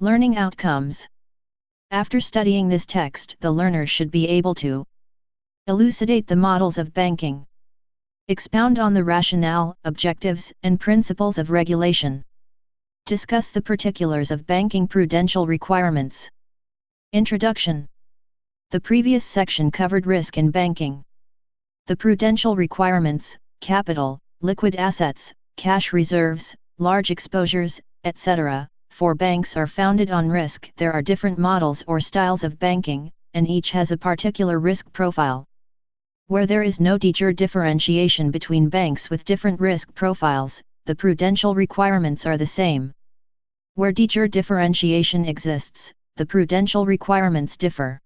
Learning outcomes. After studying this text, the learner should be able to elucidate the models of banking, expound on the rationale, objectives, and principles of regulation, discuss the particulars of banking prudential requirements. Introduction. The previous section covered risk in banking. The prudential requirements, capital, liquid assets, cash reserves, large exposures, etc., for banks are founded on risk. There are different models or styles of banking, and each has a particular risk profile. Where there is no de jure differentiation between banks with different risk profiles, the prudential requirements are the same. Where de jure differentiation exists, the prudential requirements differ.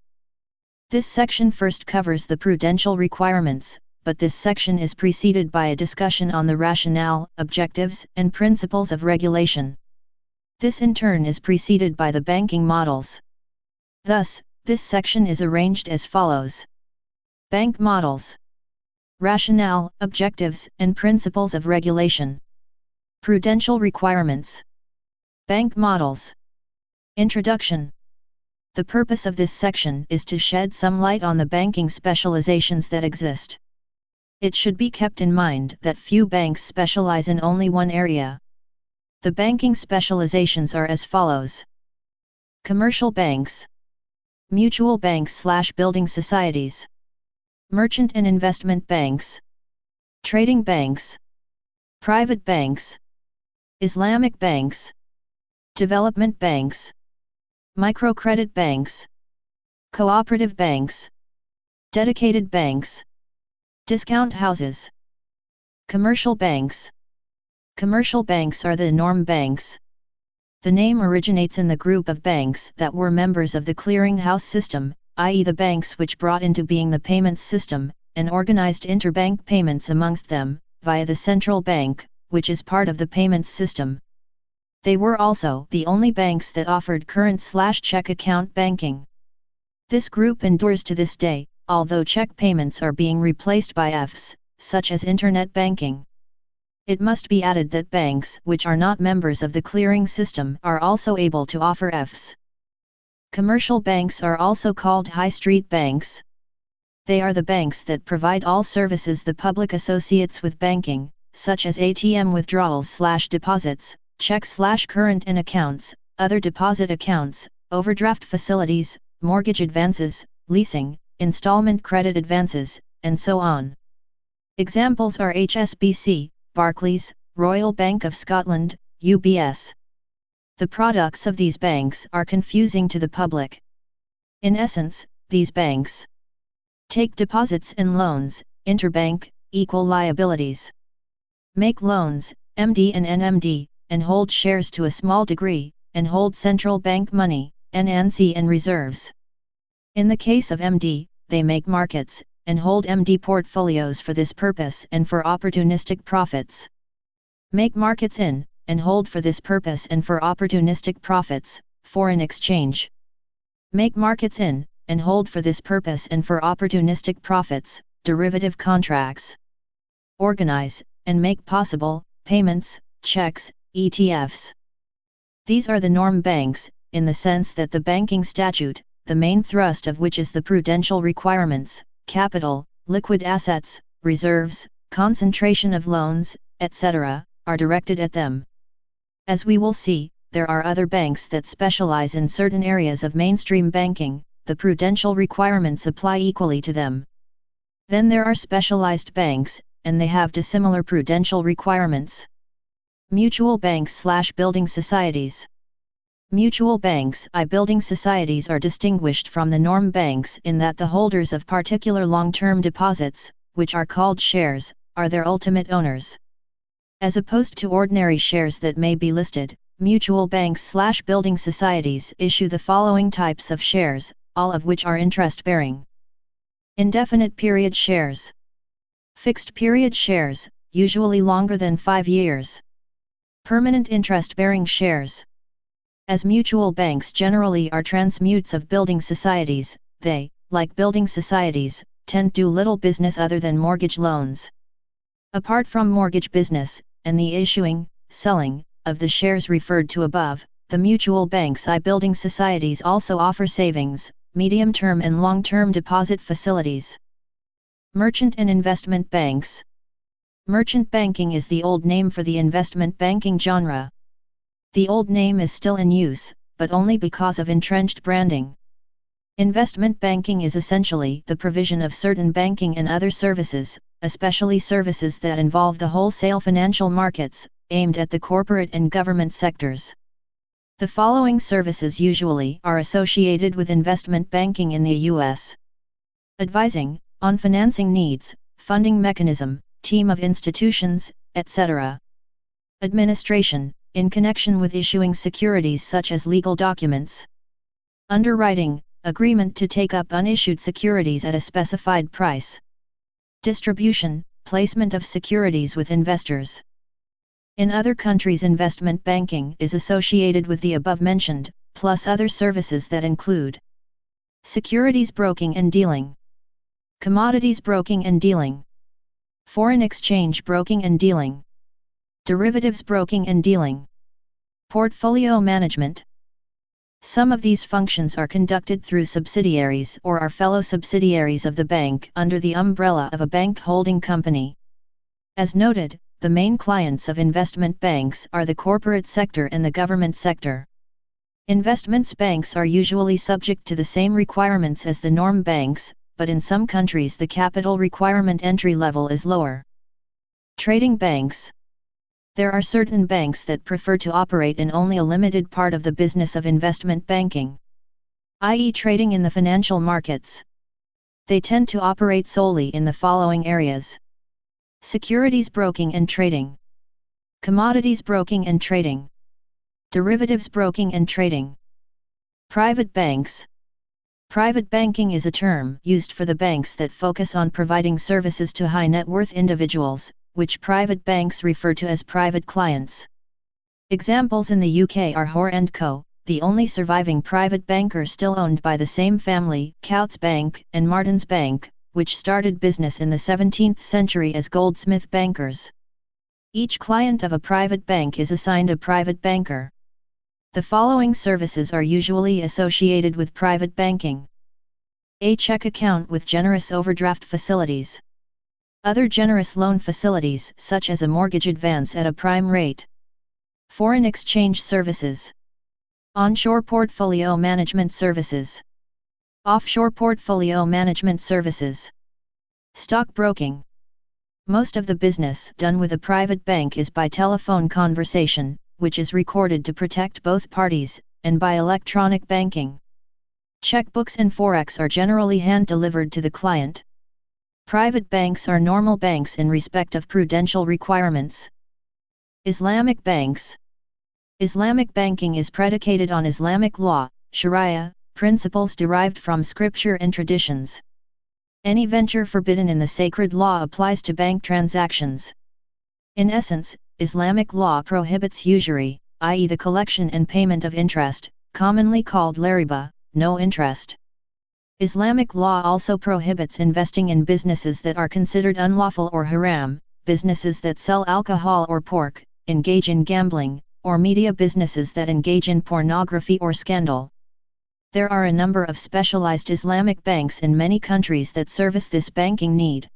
This section first covers the prudential requirements, but this section is preceded by a discussion on the rationale, objectives, and principles of regulation. This in turn is preceded by the banking models. Thus, this section is arranged as follows. Bank models. Rationale, objectives, and principles of regulation. Prudential requirements. Bank models. Introduction. The purpose of this section is to shed some light on the banking specializations that exist. It should be kept in mind that few banks specialize in only one area. The banking specializations are as follows. Commercial banks, mutual banks/building societies, merchant and investment banks, trading banks, private banks, Islamic banks, development banks, microcredit banks, cooperative banks, dedicated banks, discount houses. Commercial banks. Commercial banks are the norm banks. The name originates in the group of banks that were members of the clearinghouse system, i.e. the banks which brought into being the payments system, and organized interbank payments amongst them, via the central bank, which is part of the payments system. They were also the only banks that offered current/check account banking. This group endures to this day, although check payments are being replaced by EFTs, such as internet banking. It must be added that banks which are not members of the clearing system are also able to offer EFTs. Commercial banks are also called high street banks. They are the banks that provide all services the public associates with banking, such as ATM withdrawals/deposits, checks/current and accounts, other deposit accounts, overdraft facilities, mortgage advances, leasing, installment credit advances, and so on. Examples are HSBC, Barclays, Royal Bank of Scotland, UBS. The products of these banks are confusing to the public. In essence, these banks take deposits and loans, interbank, equal liabilities, make loans, MD and NMD, and hold shares to a small degree, and hold central bank money, NNC and reserves. In the case of MD, they make markets, and hold MD portfolios for this purpose and for opportunistic profits. Make markets in, and hold for this purpose and for opportunistic profits, foreign exchange. Make markets in, and hold for this purpose and for opportunistic profits, derivative contracts. Organize, and make possible, payments, checks, ETFs. These are the norm banks, in the sense that the banking statute, the main thrust of which is the prudential requirements, capital, liquid assets, reserves, concentration of loans, etc., are directed at them. As we will see, there are other banks that specialize in certain areas of mainstream banking. The prudential requirements apply equally to them. Then there are specialized banks, and they have dissimilar prudential requirements. Mutual banks/building societies. Mutual banks building societies are distinguished from the norm banks in that the holders of particular long-term deposits, which are called shares, are their ultimate owners. As opposed to ordinary shares that may be listed, mutual banks/building societies issue the following types of shares, all of which are interest-bearing. Indefinite period shares. Fixed period shares, usually longer than 5 years. Permanent interest-bearing shares. As mutual banks generally are transmutes of building societies, they, like building societies, tend to do little business other than mortgage loans. Apart from mortgage business, and the issuing, selling, of the shares referred to above, The mutual banks and building societies also offer savings, medium-term and long-term deposit facilities. Merchant and investment banks. Merchant banking is the old name for the investment banking genre. The old name is still in use, but only because of entrenched branding. Investment banking is essentially the provision of certain banking and other services, especially services that involve the wholesale financial markets, aimed at the corporate and government sectors. The following services usually are associated with investment banking in the U.S. Advising, on financing needs, funding mechanism, team of institutions, etc. Administration, in connection with issuing securities such as legal documents. Underwriting, agreement to take up unissued securities at a specified price. Distribution, placement of securities with investors. In other countries, investment banking is associated with the above-mentioned, plus other services that include securities broking and dealing, commodities broking and dealing, foreign exchange broking and dealing, derivatives broking and dealing, portfolio management. Some of these functions are conducted through subsidiaries or are fellow subsidiaries of the bank under the umbrella of a bank holding company. As noted, the main clients of investment banks are the corporate sector and the government sector. Investments banks are usually subject to the same requirements as the norm banks, but in some countries the capital requirement entry level is lower. Trading banks. There are certain banks that prefer to operate in only a limited part of the business of investment banking, i.e., trading in the financial markets. They tend to operate solely in the following areas: securities broking and trading, commodities broking and trading, derivatives broking and trading. Private banks. Private banking is a term used for the banks that focus on providing services to high net worth individuals, which private banks refer to as private clients. Examples in the UK are Hoare & Co., the only surviving private banker still owned by the same family, Coutts Bank, and Martins Bank, which started business in the 17th century as Goldsmith bankers. Each client of a private bank is assigned a private banker. The following services are usually associated with private banking: a check account with generous overdraft facilities, other generous loan facilities such as a mortgage advance at a prime rate, foreign exchange services, onshore portfolio management services, offshore portfolio management services, stock broking. Most of the business done with a private bank is by telephone conversation, which is recorded to protect both parties, and by electronic banking. Checkbooks and forex are generally hand-delivered to the client. Private banks are normal banks in respect of prudential requirements. Islamic banks. Islamic banking is predicated on Islamic law, Sharia, principles derived from scripture and traditions. Any venture forbidden in the sacred law applies to bank transactions. In essence, Islamic law prohibits usury, i.e., the collection and payment of interest, commonly called riba, no interest. Islamic law also prohibits investing in businesses that are considered unlawful or haram, businesses that sell alcohol or pork, engage in gambling, or media businesses that engage in pornography or scandal. There are a number of specialized Islamic banks in many countries that service this banking need.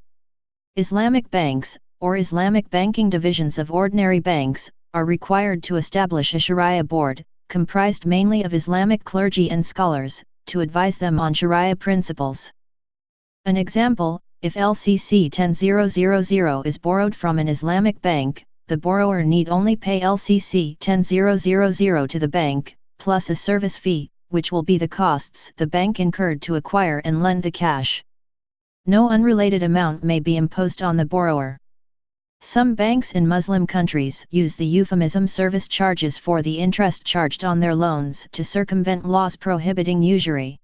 Islamic banks, or Islamic banking divisions of ordinary banks, are required to establish a Sharia board, comprised mainly of Islamic clergy and scholars, to advise them on Sharia principles. An example: if LCC 10000 is borrowed from an Islamic bank, the borrower need only pay LCC 10000 to the bank, plus a service fee, which will be the costs the bank incurred to acquire and lend the cash. No unrelated amount may be imposed on the borrower. Some banks in Muslim countries use the euphemism service charges for the interest charged on their loans to circumvent laws prohibiting usury.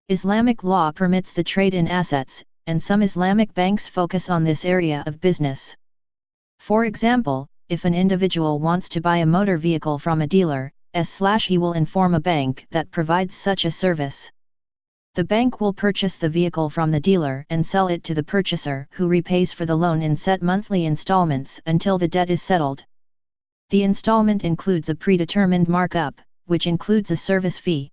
Islamic law permits the trade in assets, and some Islamic banks focus on this area of business. For example, if an individual wants to buy a motor vehicle from a dealer, he will inform a bank that provides such a service. The bank will purchase the vehicle from the dealer and sell it to the purchaser, who repays for the loan in set monthly installments until the debt is settled. The installment includes a predetermined markup, which includes a service fee.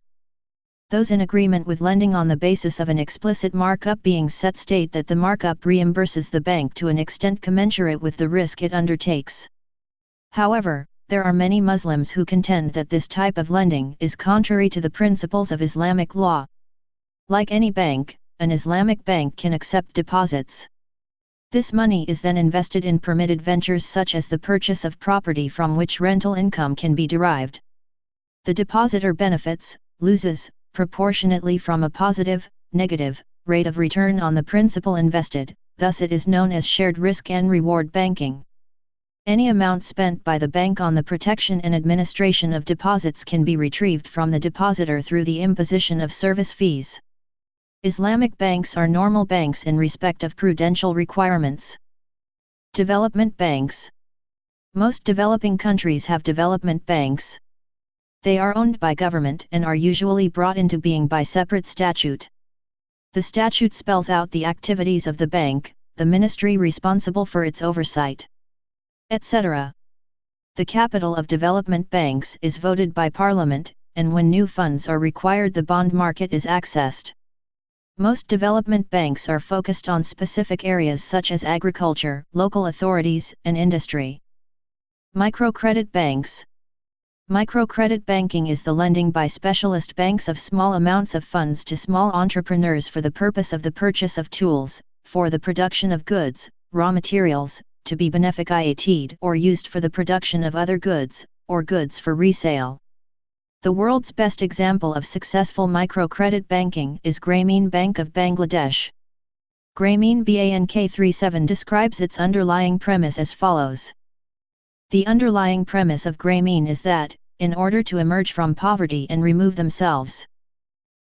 Those in agreement with lending on the basis of an explicit markup being set state that the markup reimburses the bank to an extent commensurate with the risk it undertakes. However, there are many Muslims who contend that this type of lending is contrary to the principles of Islamic law. Like any bank, an Islamic bank can accept deposits. This money is then invested in permitted ventures such as the purchase of property from which rental income can be derived. The depositor benefits, loses, proportionately from a positive, negative, rate of return on the principal invested, thus it is known as shared risk and reward banking. Any amount spent by the bank on the protection and administration of deposits can be retrieved from the depositor through the imposition of service fees. Islamic banks are normal banks in respect of prudential requirements. Development banks. Most developing countries have development banks. They are owned by government and are usually brought into being by separate statute. The statute spells out the activities of the bank, the ministry responsible for its oversight, etc. The capital of development banks is voted by Parliament, and when new funds are required the bond market is accessed. Most development banks are focused on specific areas such as agriculture, local authorities, and industry. Microcredit banks. Microcredit banking is the lending by specialist banks of small amounts of funds to small entrepreneurs for the purpose of the purchase of tools, for the production of goods, raw materials, to be beneficiated or used for the production of other goods, or goods for resale. The world's best example of successful microcredit banking is Grameen Bank of Bangladesh. Grameen Bank 37 describes its underlying premise as follows. The underlying premise of Grameen is that, in order to emerge from poverty and remove themselves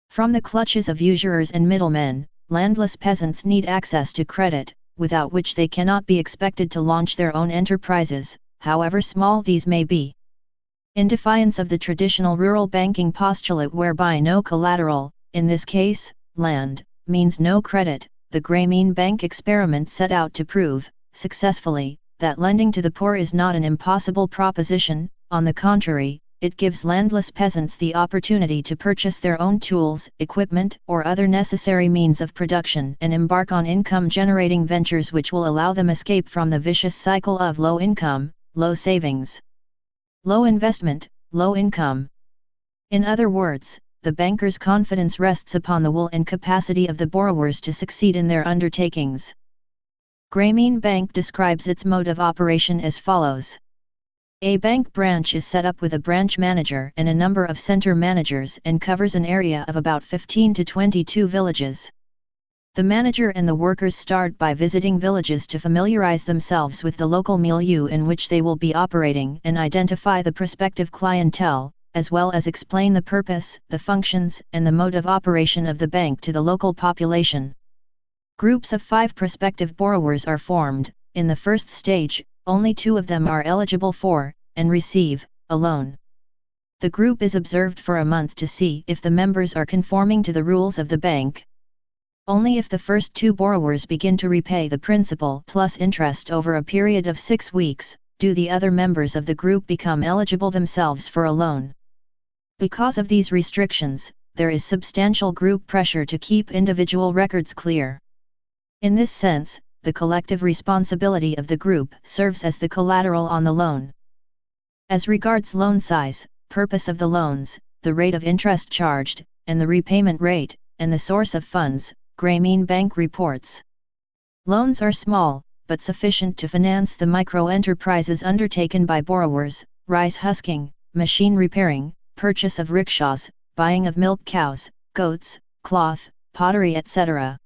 from the clutches of usurers and middlemen, landless peasants need access to credit, without which they cannot be expected to launch their own enterprises, however small these may be. In defiance of the traditional rural banking postulate whereby no collateral, in this case, land, means no credit, the Grameen Bank experiment set out to prove, successfully, that lending to the poor is not an impossible proposition. On the contrary, it gives landless peasants the opportunity to purchase their own tools, equipment, or other necessary means of production and embark on income-generating ventures which will allow them escape from the vicious cycle of low income, low savings, low investment, low income. In other words, the banker's confidence rests upon the will and capacity of the borrowers to succeed in their undertakings. Grameen Bank describes its mode of operation as follows. A bank branch is set up with a branch manager and a number of center managers and covers an area of about 15 to 22 villages. The manager and the workers start by visiting villages to familiarize themselves with the local milieu in which they will be operating and identify the prospective clientele, as well as explain the purpose, the functions, and the mode of operation of the bank to the local population. Groups of 5 prospective borrowers are formed. In the first stage, only 2 of them are eligible for, and receive, a loan. The group is observed for a month to see if the members are conforming to the rules of the bank. Only if the first 2 borrowers begin to repay the principal plus interest over a period of 6 weeks, do the other members of the group become eligible themselves for a loan. Because of these restrictions, there is substantial group pressure to keep individual records clear. In this sense, the collective responsibility of the group serves as the collateral on the loan. As regards loan size, purpose of the loans, the rate of interest charged, and the repayment rate, and the source of funds, Grameen Bank reports. Loans are small, but sufficient to finance the micro-enterprises undertaken by borrowers: rice husking, machine repairing, purchase of rickshaws, buying of milk cows, goats, cloth, pottery, etc.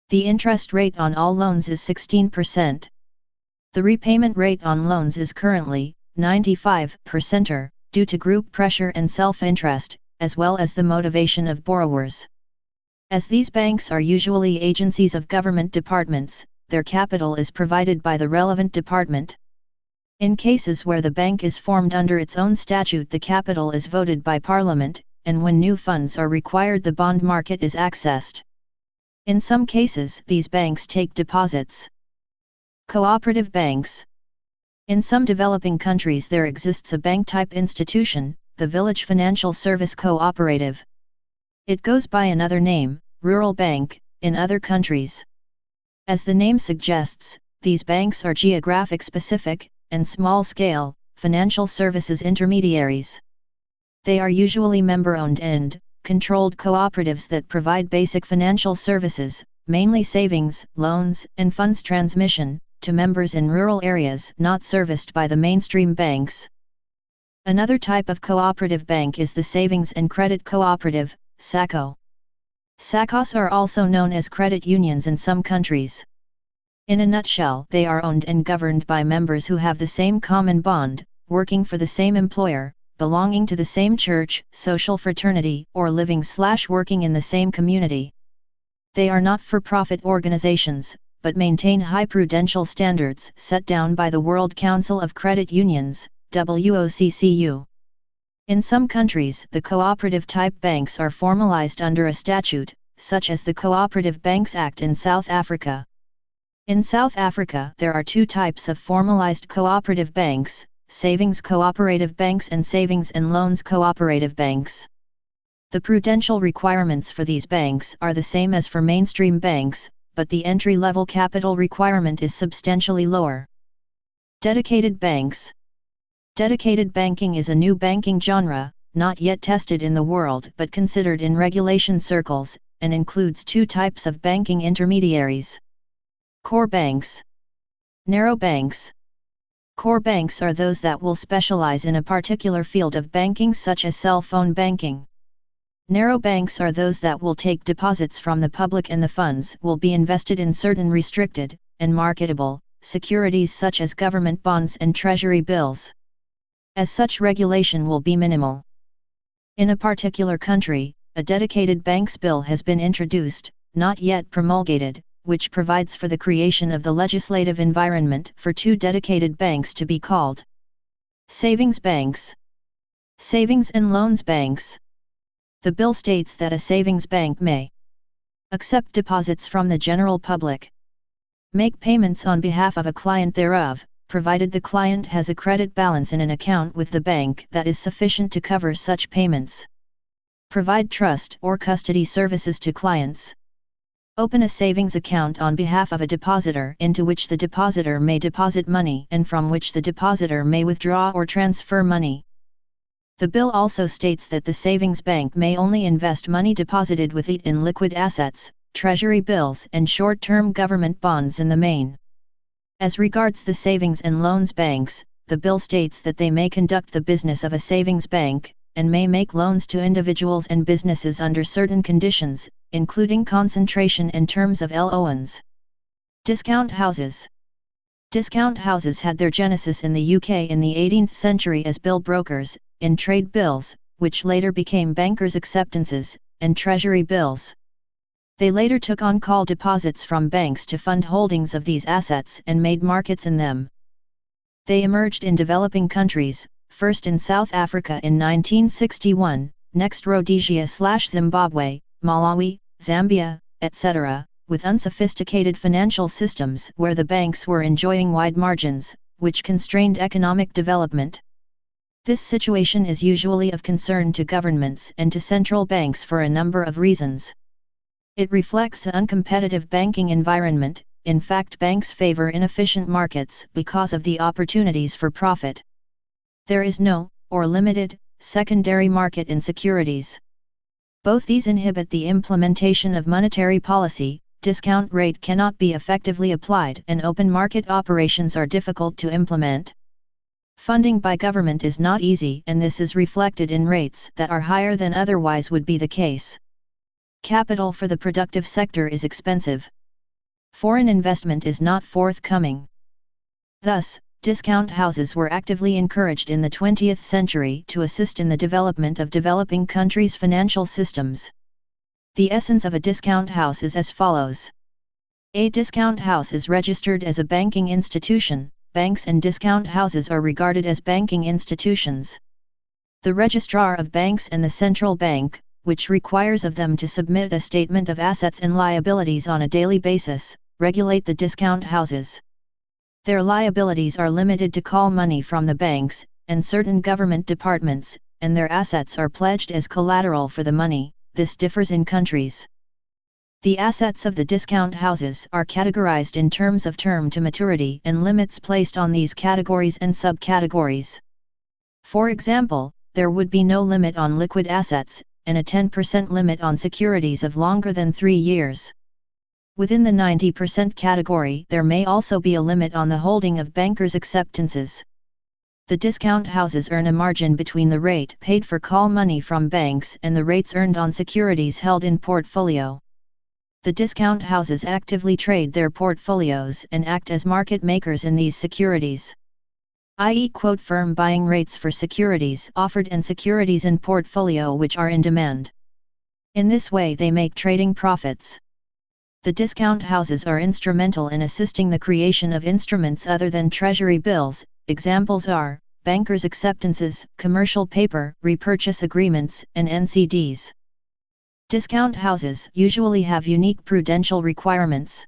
The interest rate on all loans is 16%. The repayment rate on loans is currently 95%, due to group pressure and self-interest, as well as the motivation of borrowers. As these banks are usually agencies of government departments, their capital is provided by the relevant department. In cases where the bank is formed under its own statute, the capital is voted by Parliament, and when new funds are required the bond market is accessed. In some cases, these banks take deposits. Cooperative banks. In some developing countries there exists a bank-type institution, the Village Financial Service Cooperative. It goes by another name, Rural Bank, in other countries. As the name suggests, these banks are geographic specific, and small-scale, financial services intermediaries. They are usually member-owned and controlled cooperatives that provide basic financial services, mainly savings, loans, and funds transmission, to members in rural areas not serviced by the mainstream banks. Another type of cooperative bank is the Savings and Credit Cooperative, SACCO. SACCOs are also known as credit unions in some countries. In a nutshell, they are owned and governed by members who have the same common bond, working for the same employer, belonging to the same church, social fraternity, or living/working in the same community. They are not-for-profit organizations, but maintain high prudential standards set down by the World Council of Credit Unions, WOCCU. In some countries, the cooperative-type banks are formalized under a statute, such as the Cooperative Banks Act in South Africa. In South Africa, there are two types of formalized cooperative banks: savings cooperative banks and savings and loans cooperative banks. The prudential requirements for these banks are the same as for mainstream banks, but the entry-level capital requirement is substantially lower. Dedicated banks. Dedicated banking is a new banking genre, not yet tested in the world but considered in regulation circles, and includes two types of banking intermediaries. Core banks. Narrow banks. Core banks are those that will specialize in a particular field of banking such as cell phone banking. Narrow banks are those that will take deposits from the public and the funds will be invested in certain restricted, and marketable, securities such as government bonds and treasury bills. As such, regulation will be minimal. In a particular country, a dedicated banks bill has been introduced, not yet promulgated, which provides for the creation of the legislative environment for two dedicated banks to be called savings banks. Savings and loans banks. The bill states that a savings bank may accept deposits from the general public, make payments on behalf of a client thereof, provided the client has a credit balance in an account with the bank that is sufficient to cover such payments, provide trust or custody services to clients, open a savings account on behalf of a depositor into which the depositor may deposit money and from which the depositor may withdraw or transfer money. The bill also states that the savings bank may only invest money deposited with it in liquid assets, treasury bills and short-term government bonds in the main. As regards the savings and loans banks, the bill states that they may conduct the business of a savings bank, and may make loans to individuals and businesses under certain conditions, including concentration and terms of loans. Discount houses. Discount houses had their genesis in the UK in the 18th century as bill brokers, in trade bills, which later became bankers' acceptances, and treasury bills. They later took on call deposits from banks to fund holdings of these assets and made markets in them. They emerged in developing countries, first in South Africa in 1961, next Rhodesia/Zimbabwe, Malawi, Zambia, etc., with unsophisticated financial systems where the banks were enjoying wide margins, which constrained economic development. This situation is usually of concern to governments and to central banks for a number of reasons. It reflects an uncompetitive banking environment. In fact, banks favor inefficient markets because of the opportunities for profit. There is no, or limited, secondary market in securities. Both these inhibit the implementation of monetary policy, discount rate cannot be effectively applied, and open market operations are difficult to implement. Funding by government is not easy, and this is reflected in rates that are higher than otherwise would be the case. Capital for the productive sector is expensive. Foreign investment is not forthcoming. Thus, discount houses were actively encouraged in the 20th century to assist in the development of developing countries' financial systems. The essence of a discount house is as follows. A discount house is registered as a banking institution. Banks and discount houses are regarded as banking institutions. The Registrar of Banks and the Central Bank, which requires of them to submit a statement of assets and liabilities on a daily basis, regulate the discount houses. Their liabilities are limited to call money from the banks, and certain government departments, and their assets are pledged as collateral for the money. This differs in countries. The assets of the discount houses are categorized in terms of term to maturity and limits placed on these categories and subcategories. For example, there would be no limit on liquid assets, and a 10% limit on securities of longer than 3 years. Within the 90% category, there may also be a limit on the holding of bankers' acceptances. The discount houses earn a margin between the rate paid for call money from banks and the rates earned on securities held in portfolio. The discount houses actively trade their portfolios and act as market makers in these securities, i.e., quote firm buying rates for securities offered and securities in portfolio which are in demand. In this way they make trading profits. The discount houses are instrumental in assisting the creation of instruments other than treasury bills. Examples are bankers' acceptances, commercial paper, repurchase agreements, and NCDs. Discount houses usually have unique prudential requirements.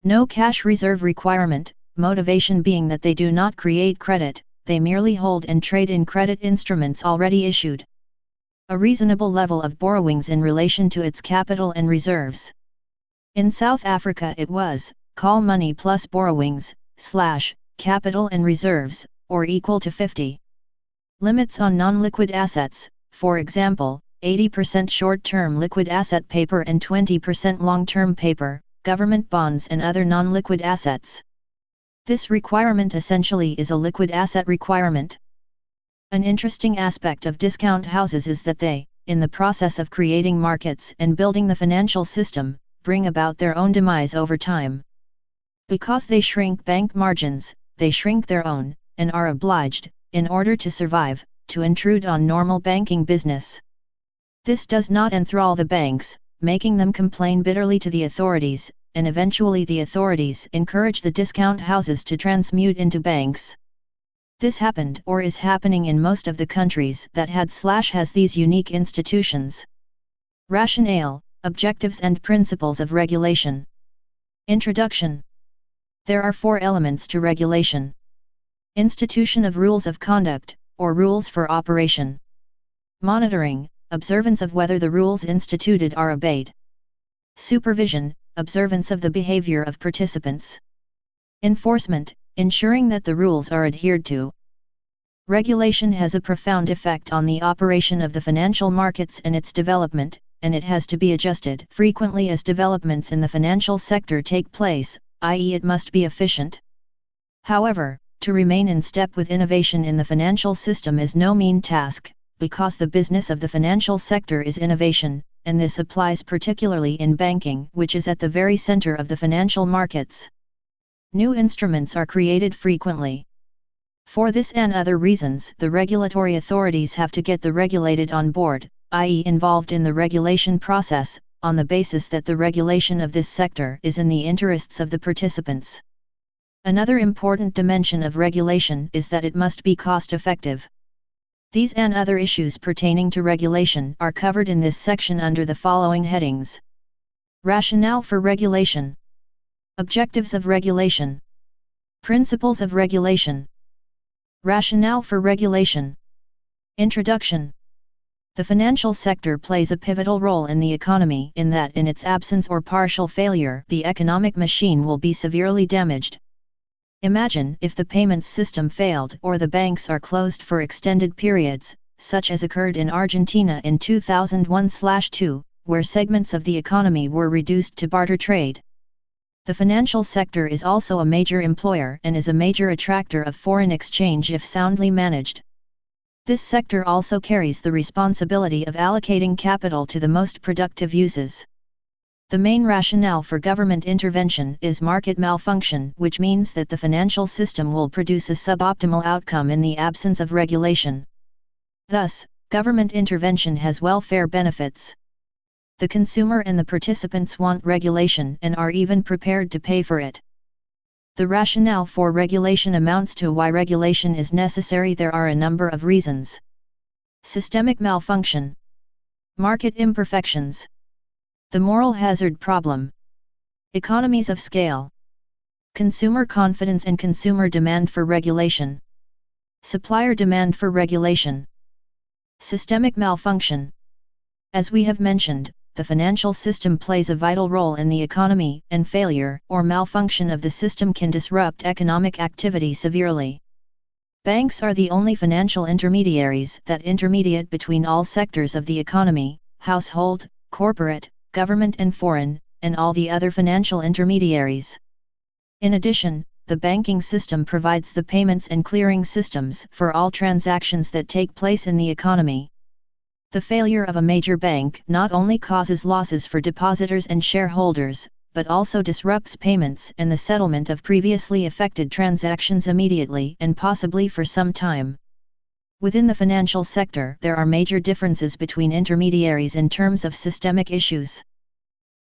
No cash reserve requirement, motivation being that they do not create credit, they merely hold and trade in credit instruments already issued. A reasonable level of borrowings in relation to its capital and reserves. In South Africa it was, call money plus borrowings, capital and reserves, or equal to 50. Limits on non-liquid assets, for example, 80% short-term liquid asset paper and 20% long-term paper, government bonds and other non-liquid assets. This requirement essentially is a liquid asset requirement. An interesting aspect of discount houses is that they, in the process of creating markets and building the financial system, bring about their own demise over time. Because they shrink bank margins, they shrink their own, and are obliged, in order to survive, to intrude on normal banking business. This does not enthrall the banks, making them complain bitterly to the authorities, and eventually the authorities encourage the discount houses to transmute into banks. This happened or is happening in most of the countries that has these unique institutions. Rationale, objectives and principles of regulation. Introduction. There are 4 elements to regulation. Institution of rules of conduct, or rules for operation. Monitoring, observance of whether the rules instituted are obeyed. Supervision, observance of the behavior of participants. Enforcement, ensuring that the rules are adhered to. Regulation has a profound effect on the operation of the financial markets and its development, and it has to be adjusted frequently as developments in the financial sector take place, i.e., it must be efficient. However, to remain in step with innovation in the financial system is no mean task, because the business of the financial sector is innovation, and this applies particularly in banking, which is at the very center of the financial markets. New instruments are created frequently. For this and other reasons, the regulatory authorities have to get the regulated on board, i.e., involved in the regulation process, on the basis that the regulation of this sector is in the interests of the participants. Another important dimension of regulation is that it must be cost-effective. These and other issues pertaining to regulation are covered in this section under the following headings. Rationale for regulation. Objectives of regulation. Principles of regulation. Rationale for regulation. Introduction. The financial sector plays a pivotal role in the economy in that in its absence or partial failure, the economic machine will be severely damaged. Imagine if the payments system failed or the banks are closed for extended periods, such as occurred in Argentina in 2001-2, where segments of the economy were reduced to barter trade. The financial sector is also a major employer and is a major attractor of foreign exchange if soundly managed. This sector also carries the responsibility of allocating capital to the most productive uses. The main rationale for government intervention is market malfunction, which means that the financial system will produce a suboptimal outcome in the absence of regulation. Thus, government intervention has welfare benefits. The consumer and the participants want regulation and are even prepared to pay for it. The rationale for regulation amounts to why regulation is necessary. There are a number of reasons. Systemic malfunction. Market imperfections. The moral hazard problem. Economies of scale. Consumer confidence and consumer demand for regulation. Supplier demand for regulation. Systemic malfunction. As we have mentioned, the financial system plays a vital role in the economy, and failure or malfunction of the system can disrupt economic activity severely. Banks are the only financial intermediaries that intermediate between all sectors of the economy, household, corporate, government and foreign, and all the other financial intermediaries. In addition, the banking system provides the payments and clearing systems for all transactions that take place in the economy. The failure of a major bank not only causes losses for depositors and shareholders, but also disrupts payments and the settlement of previously affected transactions immediately and possibly for some time. Within the financial sector, there are major differences between intermediaries in terms of systemic issues.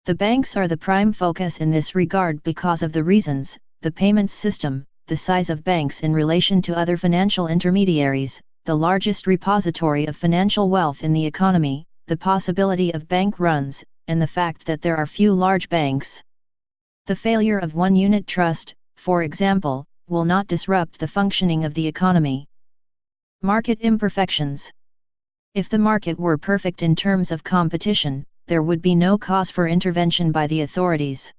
The banks are the prime focus in this regard because of the reasons: the payments system, the size of banks in relation to other financial intermediaries, the largest repository of financial wealth in the economy, the possibility of bank runs, and the fact that there are few large banks. The failure of one unit trust, for example, will not disrupt the functioning of the economy. Market imperfections. If the market were perfect in terms of competition, there would be no cause for intervention by the authorities.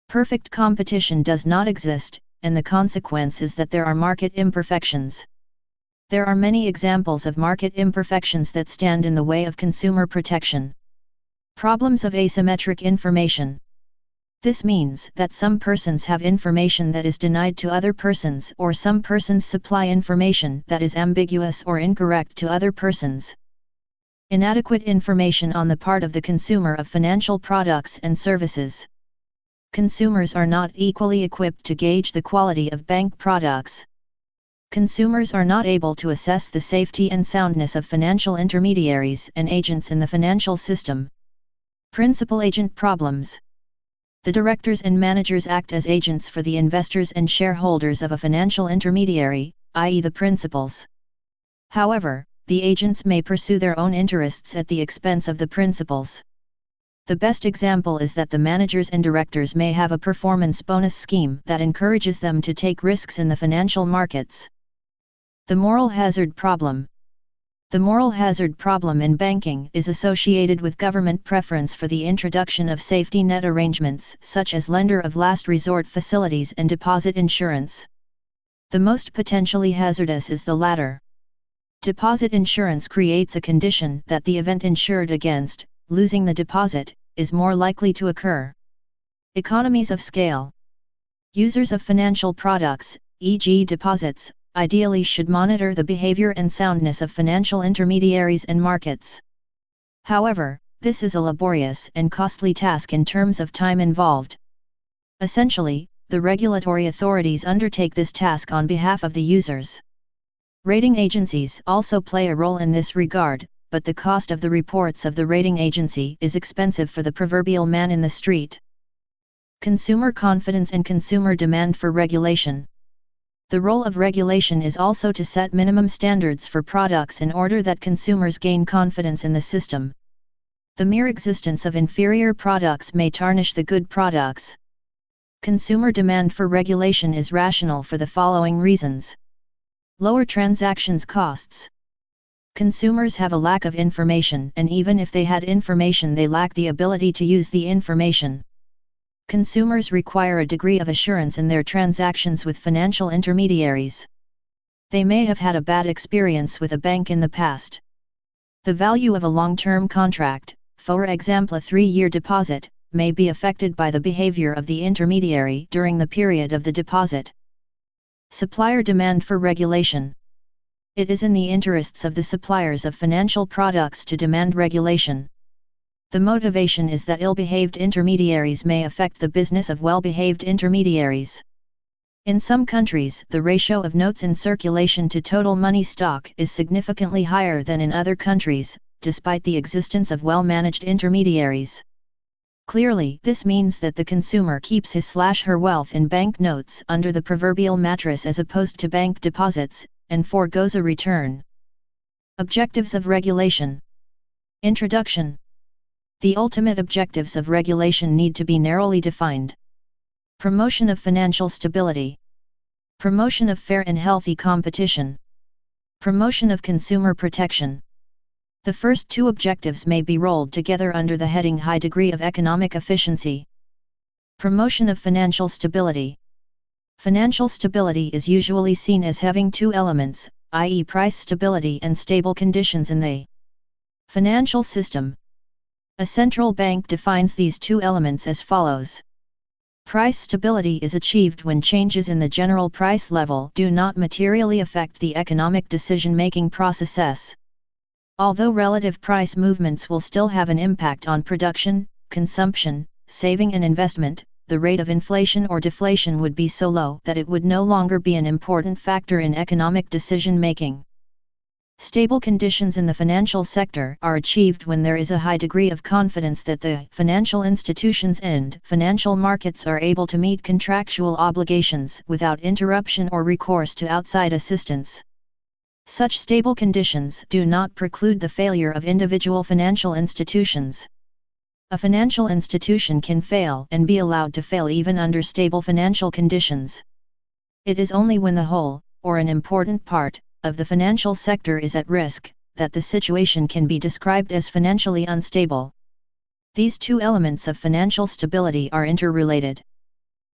Perfect competition does not exist, and the consequence is that there are market imperfections. There are many examples of market imperfections that stand in the way of consumer protection. Problems of asymmetric information. This means that some persons have information that is denied to other persons, or some persons supply information that is ambiguous or incorrect to other persons. Inadequate information on the part of the consumer of financial products and services. Consumers are not equally equipped to gauge the quality of bank products. Consumers are not able to assess the safety and soundness of financial intermediaries and agents in the financial system. Principal-agent problems. The directors and managers act as agents for the investors and shareholders of a financial intermediary, i.e. the principals. However, the agents may pursue their own interests at the expense of the principals. The best example is that the managers and directors may have a performance bonus scheme that encourages them to take risks in the financial markets. The moral hazard problem. The moral hazard problem in banking is associated with government preference for the introduction of safety net arrangements such as lender of last resort facilities and deposit insurance. The most potentially hazardous is the latter. Deposit insurance creates a condition that the event insured against, losing the deposit, is more likely to occur. Economies of scale. Users of financial products, e.g. deposits, ideally should monitor the behavior and soundness of financial intermediaries and markets. However, this is a laborious and costly task in terms of time involved. Essentially, the regulatory authorities undertake this task on behalf of the users. Rating agencies also play a role in this regard, but the cost of the reports of the rating agency is expensive for the proverbial man in the street. Consumer confidence and consumer demand for regulation. The role of regulation is also to set minimum standards for products in order that consumers gain confidence in the system. The mere existence of inferior products may tarnish the good products. Consumer demand for regulation is rational for the following reasons. Lower transactions costs. Consumers have a lack of information, and even if they had information, they lack the ability to use the information. Consumers require a degree of assurance in their transactions with financial intermediaries. They may have had a bad experience with a bank in the past. The value of a long-term contract, for example a 3-year deposit, may be affected by the behavior of the intermediary during the period of the deposit. Supplier demand for regulation. It is in the interests of the suppliers of financial products to demand regulation. The motivation is that ill-behaved intermediaries may affect the business of well-behaved intermediaries. In some countries, the ratio of notes in circulation to total money stock is significantly higher than in other countries, despite the existence of well-managed intermediaries. Clearly, this means that the consumer keeps his/her wealth in bank notes under the proverbial mattress as opposed to bank deposits, and forgoes a return. Objectives of regulation. Introduction. The ultimate objectives of regulation need to be narrowly defined. Promotion of financial stability. Promotion of fair and healthy competition. Promotion of consumer protection. The first two objectives may be rolled together under the heading High Degree of Economic Efficiency. Promotion of financial stability. Financial stability is usually seen as having two elements, i.e. price stability and stable conditions in the financial system. A central bank defines these two elements as follows. Price stability is achieved when changes in the general price level do not materially affect the economic decision-making process. Although relative price movements will still have an impact on production, consumption, saving and investment, the rate of inflation or deflation would be so low that it would no longer be an important factor in economic decision-making. Stable conditions in the financial sector are achieved when there is a high degree of confidence that the financial institutions and financial markets are able to meet contractual obligations without interruption or recourse to outside assistance. Such stable conditions do not preclude the failure of individual financial institutions. A financial institution can fail and be allowed to fail even under stable financial conditions. It is only when the whole, or an important part, of the financial sector is at risk, that the situation can be described as financially unstable. These two elements of financial stability are interrelated.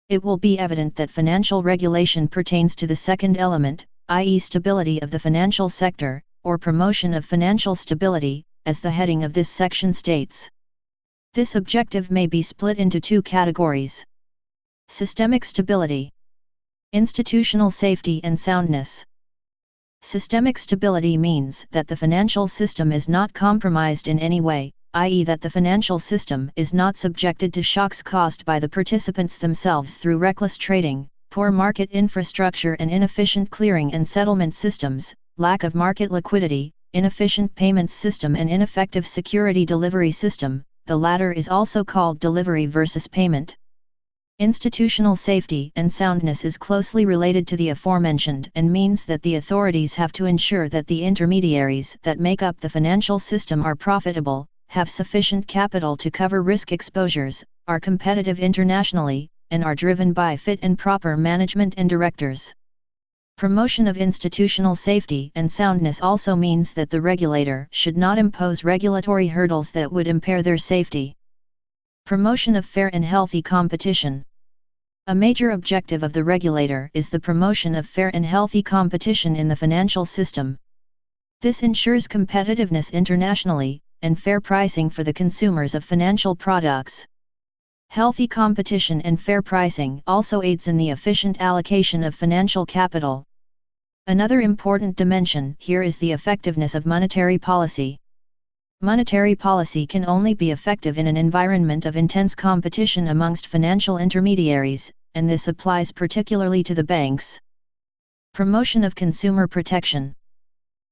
It will be evident that financial regulation pertains to the second element, i.e. stability of the financial sector, or promotion of financial stability, as the heading of this section states. This objective may be split into two categories. Systemic stability. Institutional safety and soundness. Systemic stability means that the financial system is not compromised in any way, i.e. that the financial system is not subjected to shocks caused by the participants themselves through reckless trading, poor market infrastructure and inefficient clearing and settlement systems, lack of market liquidity, inefficient payments system and ineffective security delivery system. The latter is also called delivery versus payment. Institutional safety and soundness is closely related to the aforementioned and means that the authorities have to ensure that the intermediaries that make up the financial system are profitable, have sufficient capital to cover risk exposures, are competitive internationally, and are driven by fit and proper management and directors. Promotion of institutional safety and soundness also means that the regulator should not impose regulatory hurdles that would impair their safety. Promotion of fair and healthy competition. A major objective of the regulator is the promotion of fair and healthy competition in the financial system. This ensures competitiveness internationally, and fair pricing for the consumers of financial products. Healthy competition and fair pricing also aids in the efficient allocation of financial capital. Another important dimension here is the effectiveness of monetary policy. Monetary policy can only be effective in an environment of intense competition amongst financial intermediaries, and this applies particularly to the banks. Promotion of consumer protection.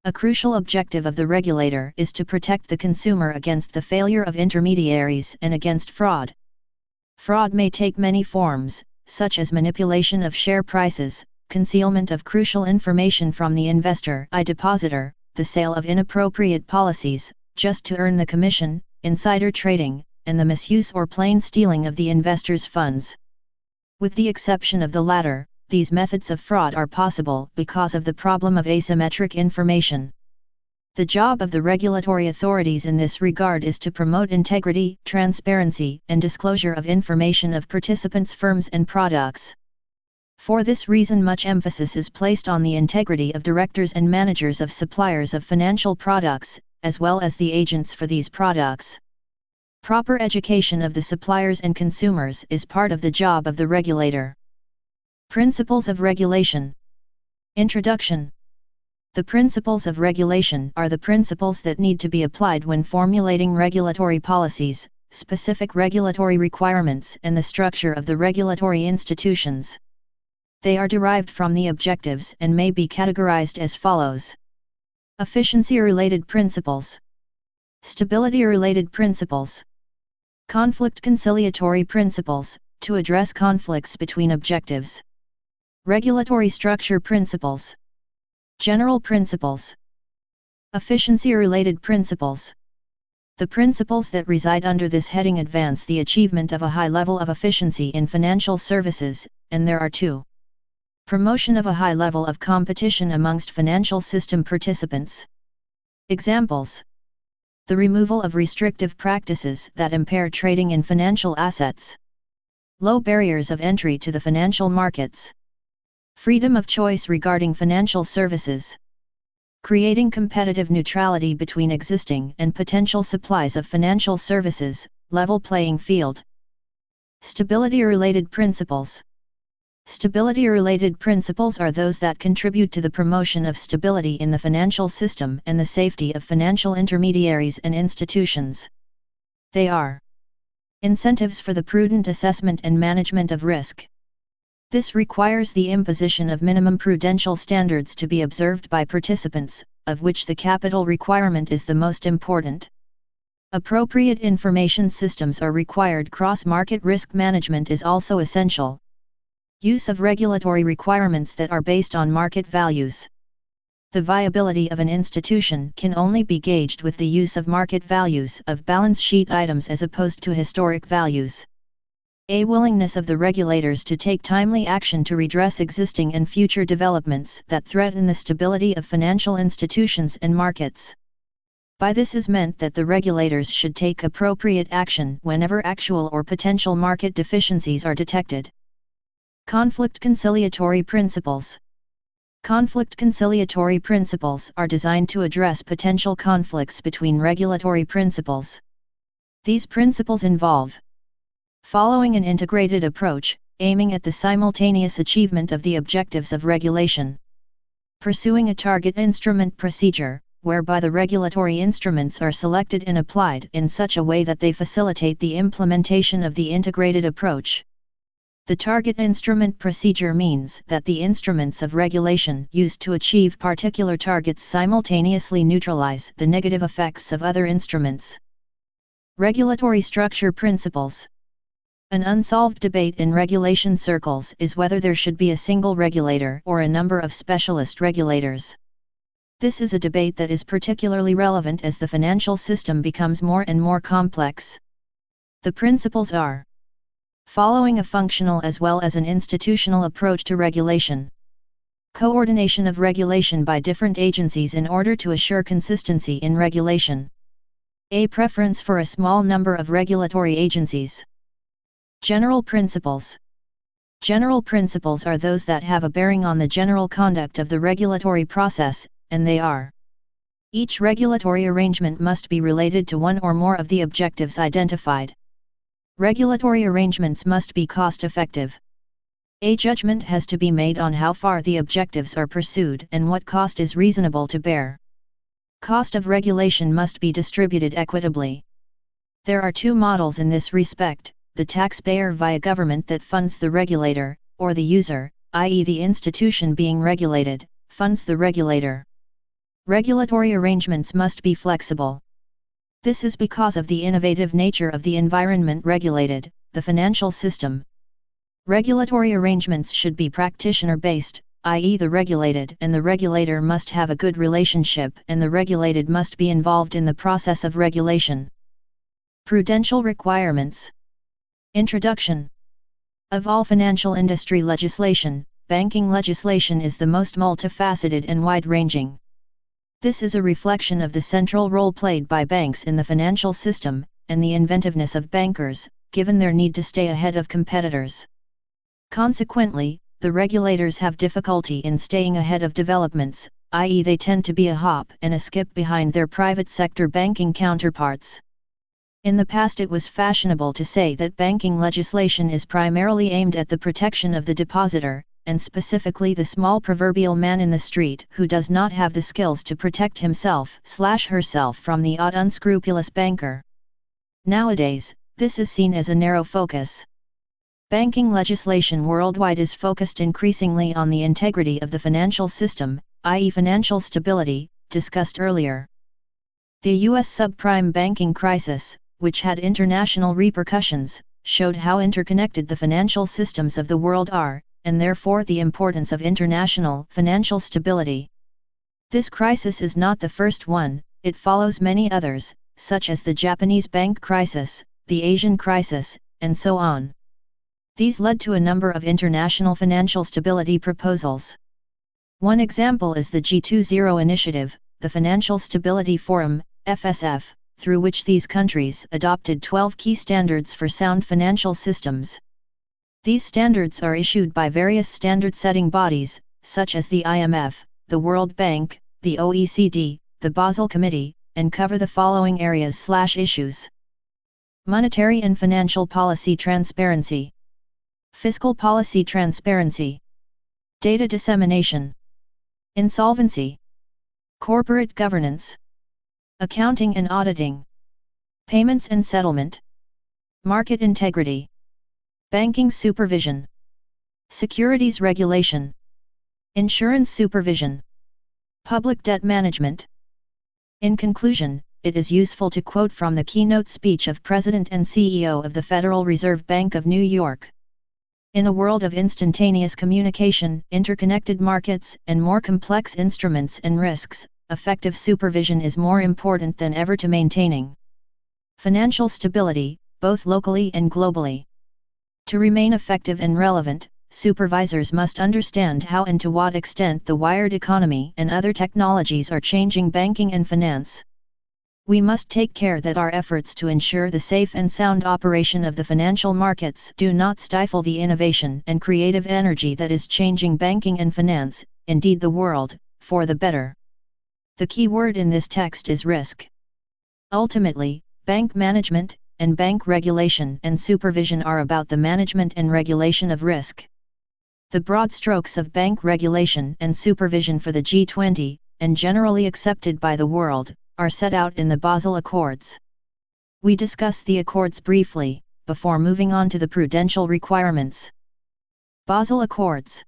A crucial objective of the regulator is to protect the consumer against the failure of intermediaries and against fraud. Fraud may take many forms, such as manipulation of share prices, concealment of crucial information from the investor, depositor, the sale of inappropriate policies, just to earn the commission, insider trading, and the misuse or plain stealing of the investor's funds. With the exception of the latter, these methods of fraud are possible because of the problem of asymmetric information. The job of the regulatory authorities in this regard is to promote integrity, transparency, and disclosure of information of participants' firms and products. For this reason, much emphasis is placed on the integrity of directors and managers of suppliers of financial products, as well as the agents for these products. Proper education of the suppliers and consumers is part of the job of the regulator. Principles of regulation. Introduction. The principles of regulation are the principles that need to be applied when formulating regulatory policies, specific regulatory requirements, and the structure of the regulatory institutions. They are derived from the objectives and may be categorized as follows. Efficiency-related principles. Stability-related principles. Conflict conciliatory principles, to address conflicts between objectives. Regulatory structure principles. General principles. Efficiency-related principles. The principles that reside under this heading advance the achievement of a high level of efficiency in financial services, and there are two. Promotion of a high level of competition amongst financial system participants. Examples. The removal of restrictive practices that impair trading in financial assets. Low barriers of entry to the financial markets. Freedom of choice regarding financial services. Creating competitive neutrality between existing and potential supplies of financial services, level playing field. Stability-related principles. Stability-related principles are those that contribute to the promotion of stability in the financial system and the safety of financial intermediaries and institutions. They are incentives for the prudent assessment and management of risk. This requires the imposition of minimum prudential standards to be observed by participants, of which the capital requirement is the most important. Appropriate information systems are required. Cross-market risk management is also essential. Use of regulatory requirements that are based on market values. The viability of an institution can only be gauged with the use of market values of balance sheet items as opposed to historic values. A willingness of the regulators to take timely action to redress existing and future developments that threaten the stability of financial institutions and markets. By this is meant that the regulators should take appropriate action whenever actual or potential market deficiencies are detected. Conflict conciliatory principles. Conflict conciliatory principles are designed to address potential conflicts between regulatory principles. These principles involve following an integrated approach, aiming at the simultaneous achievement of the objectives of regulation. Pursuing a target instrument procedure, whereby the regulatory instruments are selected and applied in such a way that they facilitate the implementation of the integrated approach. The target instrument procedure means that the instruments of regulation used to achieve particular targets simultaneously neutralize the negative effects of other instruments. Regulatory structure principles. An unsolved debate in regulation circles is whether there should be a single regulator or a number of specialist regulators. This is a debate that is particularly relevant as the financial system becomes more and more complex. The principles are following a functional as well as an institutional approach to regulation. Coordination of regulation by different agencies in order to assure consistency in regulation. A preference for a small number of regulatory agencies. General principles. General principles are those that have a bearing on the general conduct of the regulatory process, and they are: each regulatory arrangement must be related to one or more of the objectives identified. Regulatory arrangements must be cost-effective. A judgment has to be made on how far the objectives are pursued and what cost is reasonable to bear. Cost of regulation must be distributed equitably. There are two models in this respect: the taxpayer via government that funds the regulator, or the user, i.e. the institution being regulated, funds the regulator. Regulatory arrangements must be flexible. This is because of the innovative nature of the environment regulated, the financial system. Regulatory arrangements should be practitioner-based, i.e. the regulated and the regulator must have a good relationship and the regulated must be involved in the process of regulation. Prudential requirements. Introduction. Of all financial industry legislation, banking legislation is the most multifaceted and wide-ranging. This is a reflection of the central role played by banks in the financial system, and the inventiveness of bankers, given their need to stay ahead of competitors. Consequently, the regulators have difficulty in staying ahead of developments, i.e. they tend to be a hop and a skip behind their private sector banking counterparts. In the past it was fashionable to say that banking legislation is primarily aimed at the protection of the depositor, and specifically the small proverbial man in the street who does not have the skills to protect himself/herself from the odd unscrupulous banker. Nowadays, this is seen as a narrow focus. Banking legislation worldwide is focused increasingly on the integrity of the financial system, i.e. financial stability, discussed earlier. The U.S. subprime banking crisis, which had international repercussions, showed how interconnected the financial systems of the world are, and therefore the importance of international financial stability. This crisis is not the first one, it follows many others, such as the Japanese bank crisis, the Asian crisis, and so on. These led to a number of international financial stability proposals. One example is the G20 initiative, the Financial Stability Forum, FSF, through which these countries adopted 12 key standards for sound financial systems. These standards are issued by various standard-setting bodies, such as the IMF, the World Bank, the OECD, the Basel Committee, and cover the following areas/issues. Monetary and financial policy transparency. Fiscal policy transparency. Data dissemination. Insolvency. Corporate governance. Accounting and auditing. Payments and settlement. Market integrity. Banking supervision. Securities regulation. Insurance supervision. Public debt management. In conclusion, it is useful to quote from the keynote speech of President and CEO of the Federal Reserve Bank of New York. In a world of instantaneous communication, interconnected markets, and more complex instruments and risks, effective supervision is more important than ever to maintaining financial stability, both locally and globally. To remain effective and relevant, supervisors must understand how and to what extent the wired economy and other technologies are changing banking and finance. We must take care that our efforts to ensure the safe and sound operation of the financial markets do not stifle the innovation and creative energy that is changing banking and finance, indeed the world, for the better. The key word in this text is risk. Ultimately, bank management and bank regulation and supervision are about the management and regulation of risk. The broad strokes of bank regulation and supervision for the G20, and generally accepted by the world, are set out in the Basel Accords. We discuss the Accords briefly, before moving on to the prudential requirements. Basel Accords.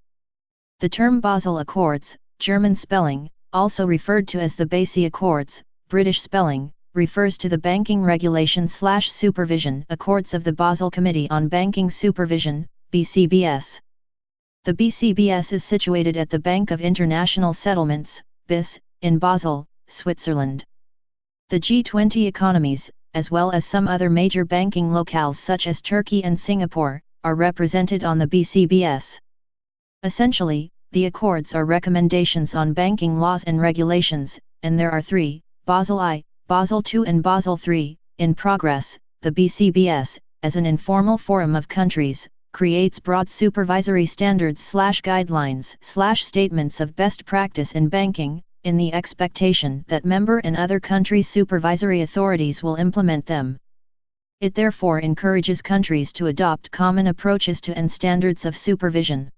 The term Basel Accords, German spelling, also referred to as the BASI Accords, British spelling, refers to the Banking Regulation/Supervision Accords of the Basel Committee on Banking Supervision, BCBS. The BCBS is situated at the Bank of International Settlements, BIS, in Basel, Switzerland. The G20 economies, as well as some other major banking locales such as Turkey and Singapore, are represented on the BCBS. Essentially, the accords are recommendations on banking laws and regulations, and there are three: Basel I, Basel II and Basel III, in progress. The BCBS, as an informal forum of countries, creates broad supervisory standards/guidelines/statements of best practice in banking, in the expectation that member and other countries' supervisory authorities will implement them. It therefore encourages countries to adopt common approaches to and standards of supervision.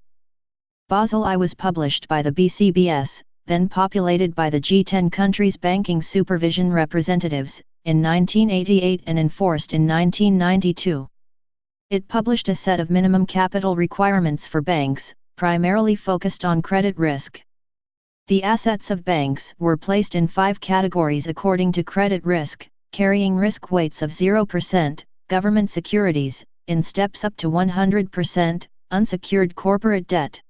Basel I was published by the BCBS, then populated by the G10 countries' banking supervision representatives, in 1988 and enforced in 1992. It published a set of minimum capital requirements for banks, primarily focused on credit risk. The assets of banks were placed in 5 categories according to credit risk, carrying risk weights of 0%, government securities, in steps up to 100%, unsecured corporate debt.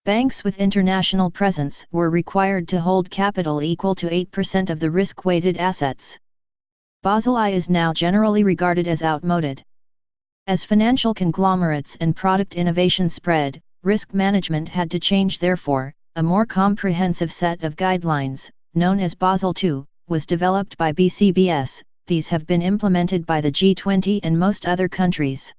Banks with international presence were required to hold capital equal to 8% of the risk-weighted assets. Basel I is now generally regarded as outmoded. As financial conglomerates and product innovation spread, risk management had to change. Therefore, a more comprehensive set of guidelines, known as Basel II, was developed by BCBS. These have been implemented by the G20 and most other countries.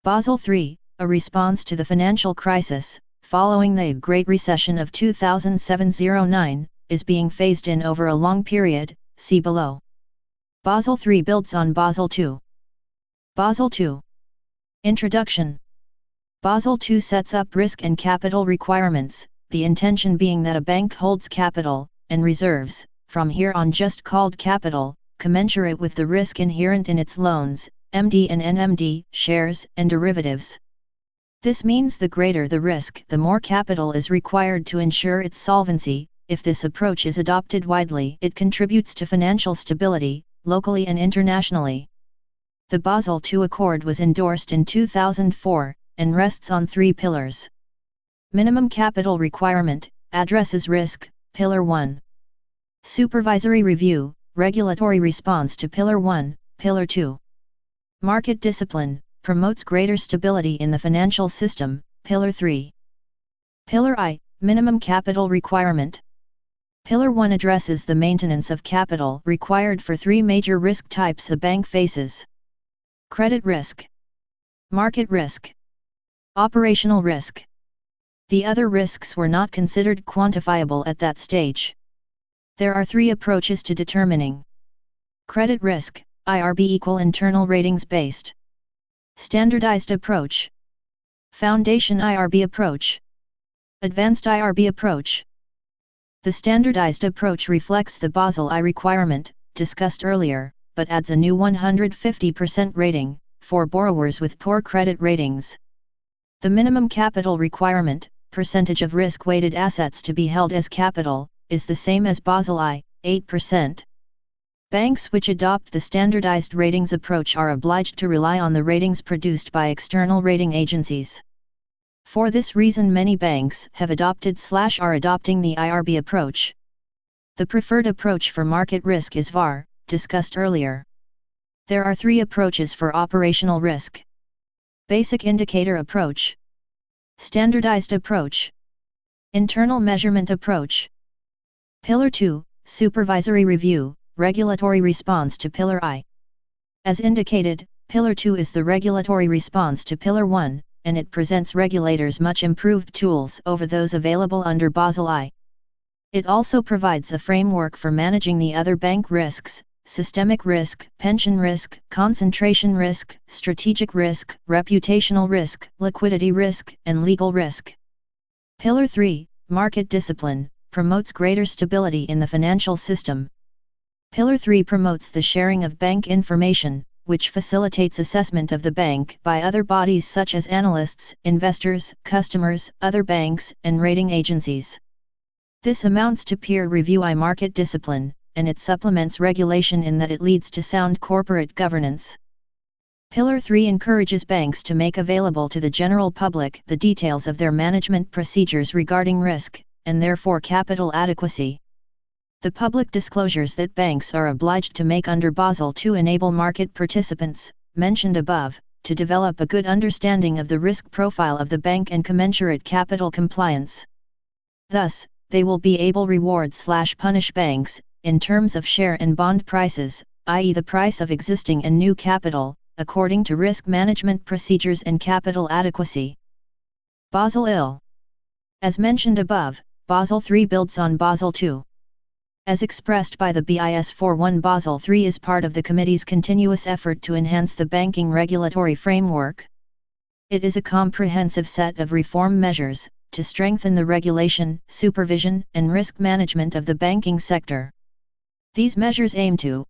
Basel III, a response to the financial crisis, following the Great Recession of 2007-09, is being phased in over a long period, see below. Basel III builds on Basel II. Basel II. Introduction. Basel II sets up risk and capital requirements, the intention being that a bank holds capital, and reserves, from here on just called capital, commensurate with the risk inherent in its loans, MD and NMD, shares and derivatives. This means the greater the risk, the more capital is required to ensure its solvency. If this approach is adopted widely, it contributes to financial stability, locally and internationally. The Basel II Accord was endorsed in 2004, and rests on 3 pillars. Minimum capital requirement, addresses risk, Pillar 1. Supervisory review, regulatory response to Pillar 1, Pillar 2. Market discipline, promotes greater stability in the financial system, Pillar 3. Pillar I, minimum capital requirement. Pillar 1 addresses the maintenance of capital required for three major risk types a bank faces: credit risk, market risk, operational risk. The other risks were not considered quantifiable at that stage. There are three approaches to determining credit risk: IRB equal internal ratings based, standardized approach, foundation IRB approach, advanced IRB approach. The standardized approach reflects the Basel I requirement, discussed earlier, but adds a new 150% rating, for borrowers with poor credit ratings. The minimum capital requirement, percentage of risk-weighted assets to be held as capital, is the same as Basel I, 8%. Banks which adopt the standardized ratings approach are obliged to rely on the ratings produced by external rating agencies. For this reason, many banks have adopted/are adopting the IRB approach. The preferred approach for market risk is VaR, discussed earlier. There are three approaches for operational risk: basic indicator approach, standardized approach, internal measurement approach. Pillar 2, supervisory review, regulatory response to Pillar I. As indicated, Pillar 2 is the regulatory response to Pillar 1, and it presents regulators much improved tools over those available under Basel I. It also provides a framework for managing the other bank risks: systemic risk, pension risk, concentration risk, strategic risk, reputational risk, liquidity risk, and legal risk. Pillar 3, market discipline, promotes greater stability in the financial system. Pillar 3 promotes the sharing of bank information, which facilitates assessment of the bank by other bodies such as analysts, investors, customers, other banks, and rating agencies. This amounts to peer review I market discipline, and it supplements regulation in that it leads to sound corporate governance. Pillar 3 encourages banks to make available to the general public the details of their management procedures regarding risk, and therefore capital adequacy. The public disclosures that banks are obliged to make under Basel II enable market participants, mentioned above, to develop a good understanding of the risk profile of the bank and commensurate capital compliance. Thus, they will be able to reward/punish banks, in terms of share and bond prices, i.e. the price of existing and new capital, according to risk management procedures and capital adequacy. Basel II. As mentioned above, Basel III builds on Basel II. As expressed by the BIS 4.1, Basel III is part of the Committee's continuous effort to enhance the banking regulatory framework. It is a comprehensive set of reform measures, to strengthen the regulation, supervision, and risk management of the banking sector. These measures aim to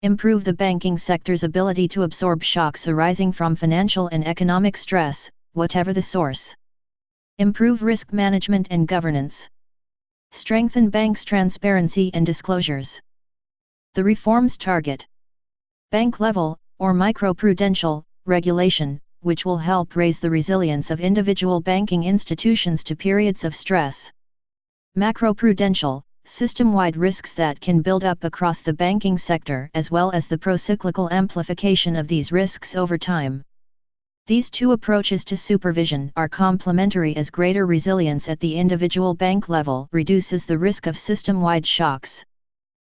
improve the banking sector's ability to absorb shocks arising from financial and economic stress, whatever the source. Improve risk management and governance. Strengthen banks' transparency and disclosures. The reforms target bank-level, or microprudential, regulation, which will help raise the resilience of individual banking institutions to periods of stress. Macroprudential, system-wide risks that can build up across the banking sector, as well as the procyclical amplification of these risks over time. These two approaches to supervision are complementary, as greater resilience at the individual bank level reduces the risk of system-wide shocks.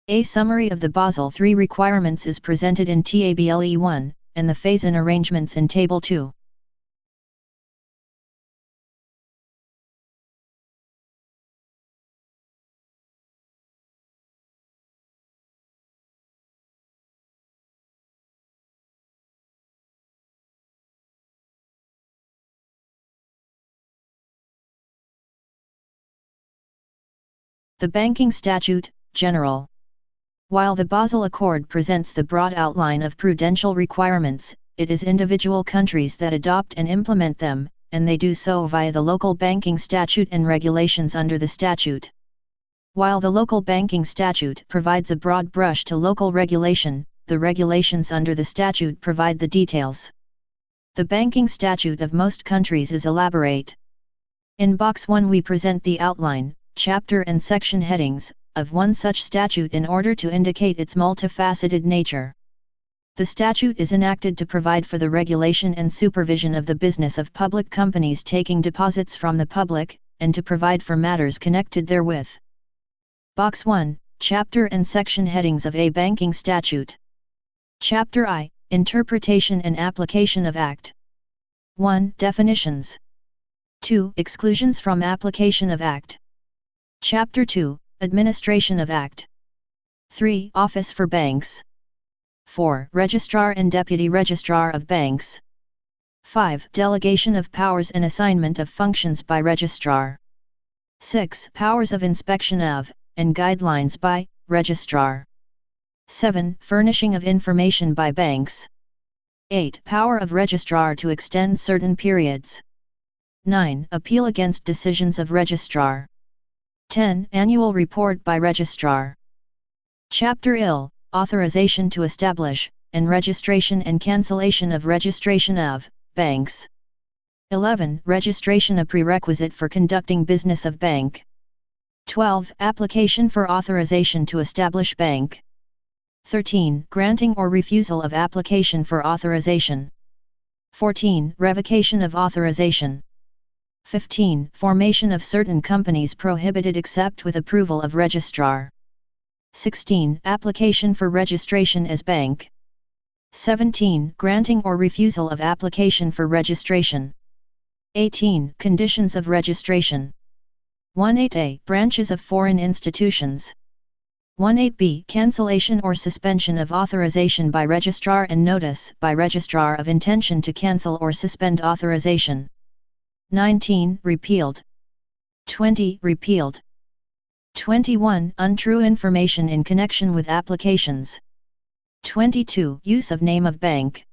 A summary of the Basel III requirements is presented in Table 1, and the phase-in arrangements in Table 2. The Banking Statute, General. While the Basel Accord presents the broad outline of prudential requirements, it is individual countries that adopt and implement them, and they do so via the local banking statute and regulations under the statute. While the local banking statute provides a broad brush to local regulation, the regulations under the statute provide the details. The banking statute of most countries is elaborate. In Box 1 we present the outline, chapter and section headings, of one such statute in order to indicate its multifaceted nature. The statute is enacted to provide for the regulation and supervision of the business of public companies taking deposits from the public, and to provide for matters connected therewith. Box 1, Chapter and Section Headings of a Banking Statute. Chapter I, Interpretation and Application of Act. 1. Definitions. 2. Exclusions from application of Act. Chapter 2, Administration of Act. 3. Office for Banks. 4. Registrar and Deputy Registrar of Banks. 5. Delegation of powers and assignment of functions by Registrar. 6. Powers of inspection of, and guidelines by, Registrar. 7. Furnishing of information by banks. 8. Power of Registrar to extend certain periods. 9. Appeal against decisions of Registrar. 10. Annual report by Registrar. Chapter IL, Authorization to establish, and registration and cancellation of registration of, banks. 11. Registration a prerequisite for conducting business of bank. 12. Application for authorization to establish bank. 13. Granting or refusal of application for authorization. 14. Revocation of authorization. 15. Formation of certain companies prohibited except with approval of Registrar. 16. Application for registration as bank. 17. Granting or refusal of application for registration. 18. Conditions of registration. 18a. Branches of foreign institutions. 18b. Cancellation or suspension of authorization by Registrar and notice by Registrar of intention to cancel or suspend authorization. 19. Repealed. 20. Repealed. 21. Untrue information in connection with applications. 22. Use of name of bank.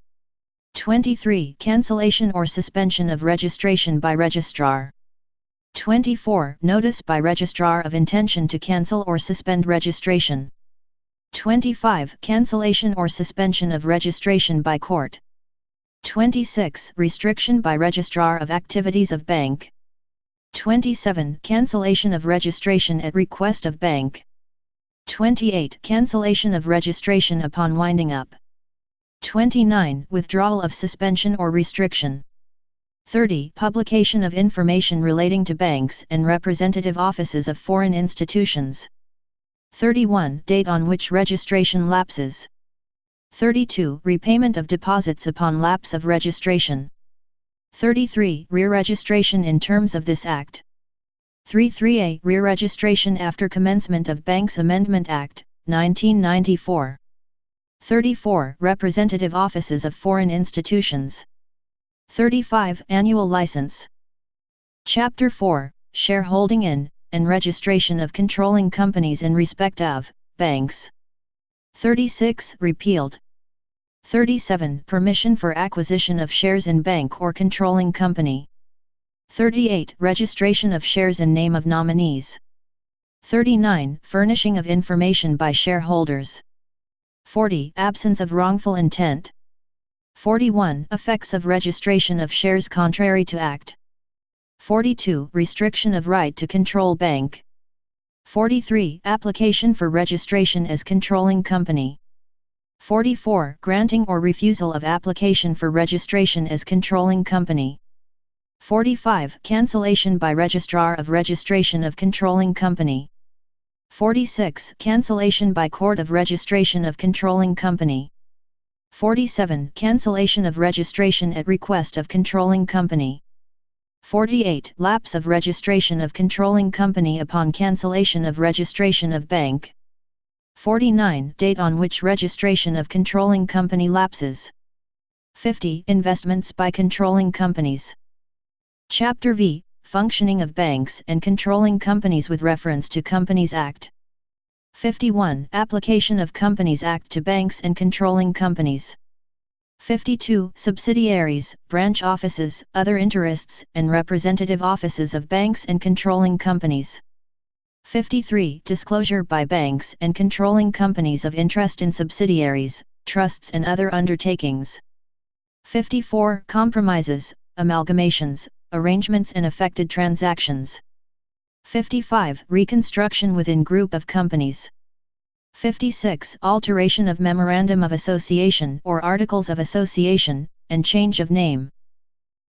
23. Cancellation or suspension of registration by Registrar. 24. Notice by Registrar of intention to cancel or suspend registration. 25. Cancellation or suspension of registration by court. 26. Restriction by Registrar of activities of bank. 27. Cancellation of registration at request of bank. 28. Cancellation of registration upon winding up. 29. Withdrawal of suspension or restriction. 30. Publication of information relating to banks and representative offices of foreign institutions. 31. Date on which registration lapses. 32. Repayment of deposits upon lapse of registration. 33. Re-registration in terms of this Act. 33a. Re-registration after commencement of Banks Amendment Act, 1994. 34. Representative offices of foreign institutions. 35. Annual license. Chapter 4, Shareholding in, and registration of controlling companies in respect of, banks. 36. Repealed. 37. Permission for acquisition of shares in bank or controlling company. 38. Registration of shares in name of nominees. 39. Furnishing of information by shareholders. 40. Absence of wrongful intent. 41. Effects of registration of shares contrary to Act. 42. Restriction of right to control bank. 43. Application for registration as controlling company. 44. Granting or refusal of application for registration as controlling company. 45. Cancellation by Registrar of registration of controlling company. 46. Cancellation by Court of registration of controlling company. 47. Cancellation of registration at request of controlling company. 48. Lapse of registration of controlling company upon cancellation of registration of bank. 49. Date on which registration of controlling company lapses. 50. Investments by controlling companies. Chapter V, Functioning of banks and controlling companies with reference to Companies Act. 51. Application of Companies Act to banks and controlling companies. 52. Subsidiaries, branch offices, other interests and representative offices of banks and controlling companies. 53. Disclosure by banks and controlling companies of interest in subsidiaries, trusts and other undertakings. 54. Compromises, amalgamations, arrangements and affected transactions. 55. Reconstruction within group of companies. 56. Alteration of Memorandum of Association or Articles of Association, and change of name.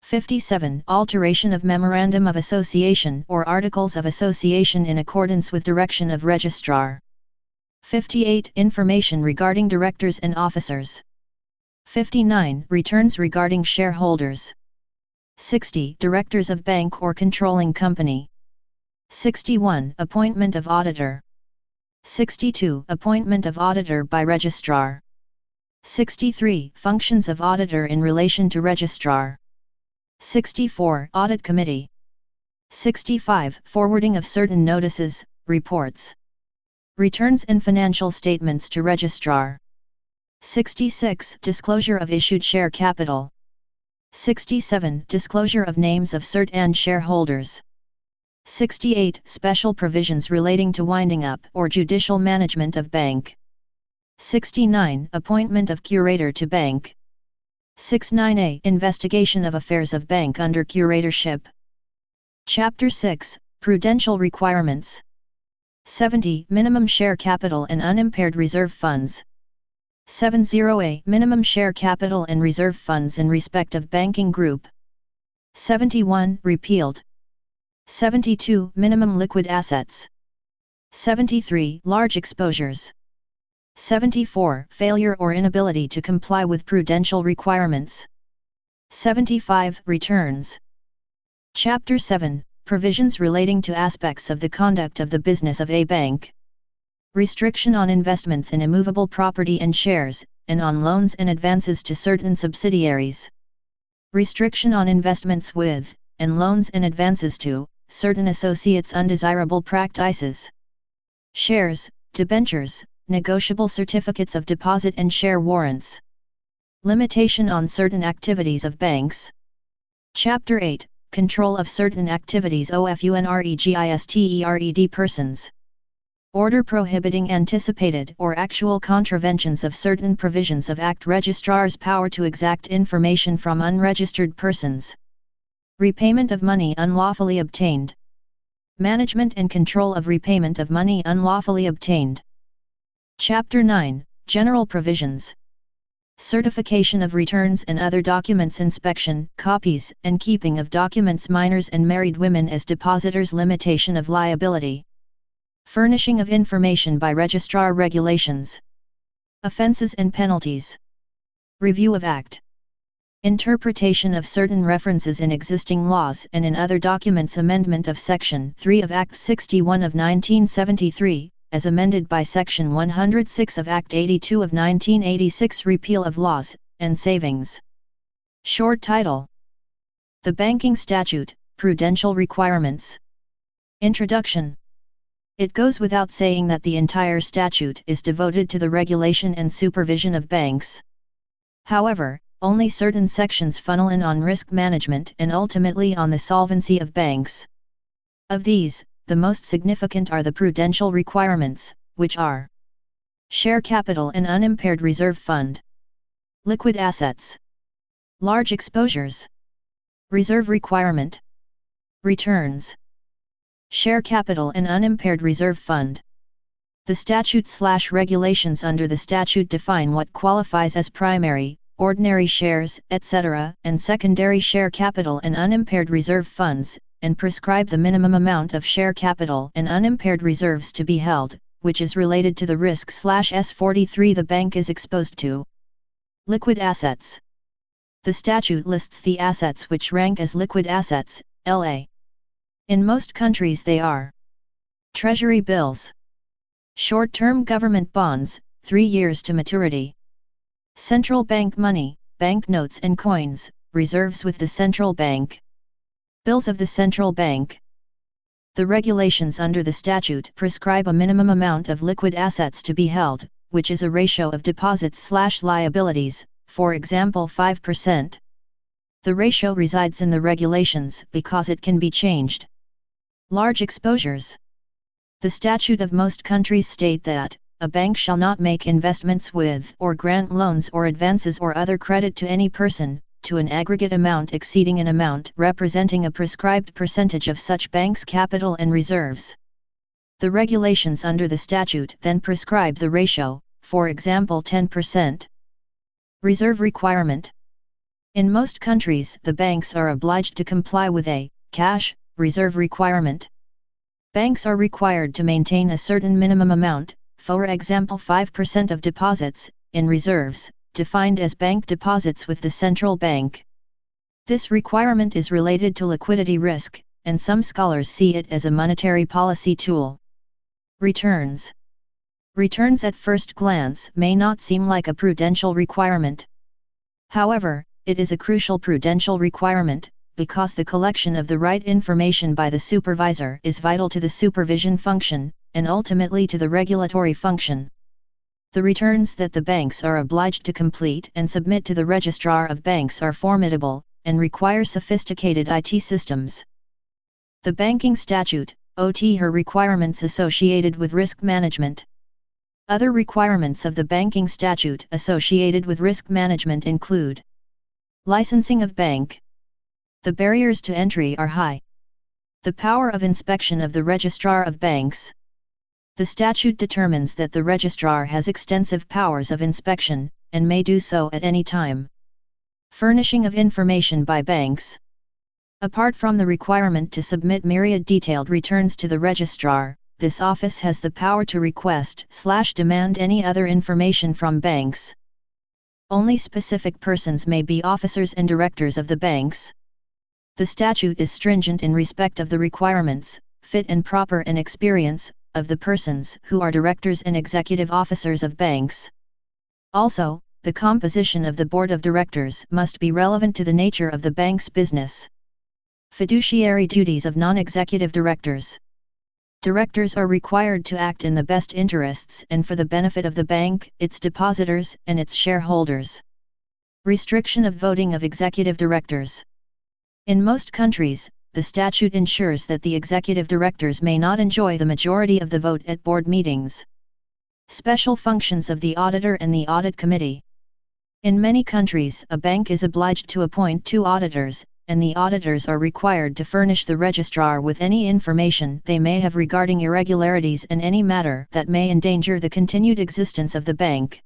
57. Alteration of Memorandum of Association or Articles of Association in accordance with direction of Registrar. 58. Information regarding directors and officers. 59. Returns regarding shareholders. 60. Directors of bank or controlling company. 61. Appointment of auditor. 62. Appointment of auditor by registrar. 63. Functions of auditor in relation to registrar. 64. Audit committee. 65. Forwarding of certain notices, reports, returns and financial statements to registrar. 66. Disclosure of issued share capital. 67. Disclosure of names of certain shareholders. 68. Special provisions relating to winding up or judicial management of bank. 69. Appointment of curator to bank. 69a. Investigation of affairs of bank under curatorship. Chapter 6. Prudential requirements. 70. Minimum share capital and unimpaired reserve funds. 70a. Minimum share capital and reserve funds in respect of banking group. 71. Repealed. 72. Minimum liquid assets. 73. Large exposures. 74. Failure or inability to comply with prudential requirements. 75. Returns. Chapter 7. Provisions relating to aspects of the conduct of the business of a bank. Restriction on investments in immovable property and shares, and on loans and advances to certain subsidiaries. Restriction on investments with, and loans and advances to, certain associates' undesirable practices. Shares, debentures, negotiable certificates of deposit and share warrants. Limitation on certain activities of banks. Chapter 8. Control of certain activities OFUNREGISTERED persons. Order prohibiting anticipated or actual contraventions of certain provisions of Act. Registrar's power to exact information from unregistered persons. Repayment of money unlawfully obtained. Management and control of repayment of money unlawfully obtained. Chapter 9. General provisions. Certification of returns and other documents, inspection, copies, and keeping of documents, minors and married women as depositors, limitation of liability. Furnishing of information by registrar, regulations. Offenses and penalties. Review of Act. Interpretation of certain references in existing laws and in other documents. Amendment of Section 3 of Act 61 of 1973, as amended by Section 106 of Act 82 of 1986. Repeal of laws, and savings. Short title: The Banking Statute, Prudential Requirements. Introduction. It goes without saying that the entire statute is devoted to the regulation and supervision of banks. However, only certain sections funnel in on risk management and ultimately on the solvency of banks. Of these, the most significant are the prudential requirements, which are: share capital and unimpaired reserve fund, liquid assets, large exposures, reserve requirement, returns, share capital and unimpaired reserve fund. The statute/regulations under the statute define what qualifies as primary, ordinary shares, etc., and secondary share capital and unimpaired reserve funds, and prescribe the minimum amount of share capital and unimpaired reserves to be held, which is related to the risk/S43 the bank is exposed to. Liquid assets. The statute lists the assets which rank as liquid assets, LA. In most countries they are: treasury bills, short-term government bonds, 3 years to maturity, central bank money, banknotes and coins, reserves with the central bank, bills of the central bank. The regulations under the statute prescribe a minimum amount of liquid assets to be held, which is a ratio of deposits/liabilities, for example 5%. The ratio resides in the regulations because it can be changed. Large exposures. The statute of most countries state that a bank shall not make investments with or grant loans or advances or other credit to any person, to an aggregate amount exceeding an amount representing a prescribed percentage of such bank's capital and reserves. The regulations under the statute then prescribe the ratio, for example 10%. Reserve requirement. In most countries, the banks are obliged to comply with a cash reserve requirement. Banks are required to maintain a certain minimum amount, for example 5% of deposits, in reserves, defined as bank deposits with the central bank. This requirement is related to liquidity risk, and some scholars see it as a monetary policy tool. Returns. Returns at first glance may not seem like a prudential requirement. However, it is a crucial prudential requirement, because the collection of the right information by the supervisor is vital to the supervision function, and ultimately to the regulatory function. The returns that the banks are obliged to complete and submit to the Registrar of Banks are formidable, and require sophisticated IT systems. The Banking Statute, OT-HER requirements associated with risk management. Other requirements of the Banking Statute associated with risk management include licensing of bank. The barriers to entry are high. The power of inspection of the Registrar of Banks. The statute determines that the Registrar has extensive powers of inspection, and may do so at any time. Furnishing of information by banks. Apart from the requirement to submit myriad detailed returns to the Registrar, this office has the power to request/demand any other information from banks. Only specific persons may be officers and directors of the banks. The statute is stringent in respect of the requirements, fit and proper and experience, of the persons who are directors and executive officers of banks. Also, the composition of the board of directors must be relevant to the nature of the bank's business. Fiduciary duties of non-executive directors. Directors are required to act in the best interests and for the benefit of the bank, its depositors, and its shareholders. Restriction of voting of executive directors. In most countries, the statute ensures that the executive directors may not enjoy the majority of the vote at board meetings. Special functions of the auditor and the audit committee. In many countries, a bank is obliged to appoint 2 auditors, and the auditors are required to furnish the registrar with any information they may have regarding irregularities and any matter that may endanger the continued existence of the bank.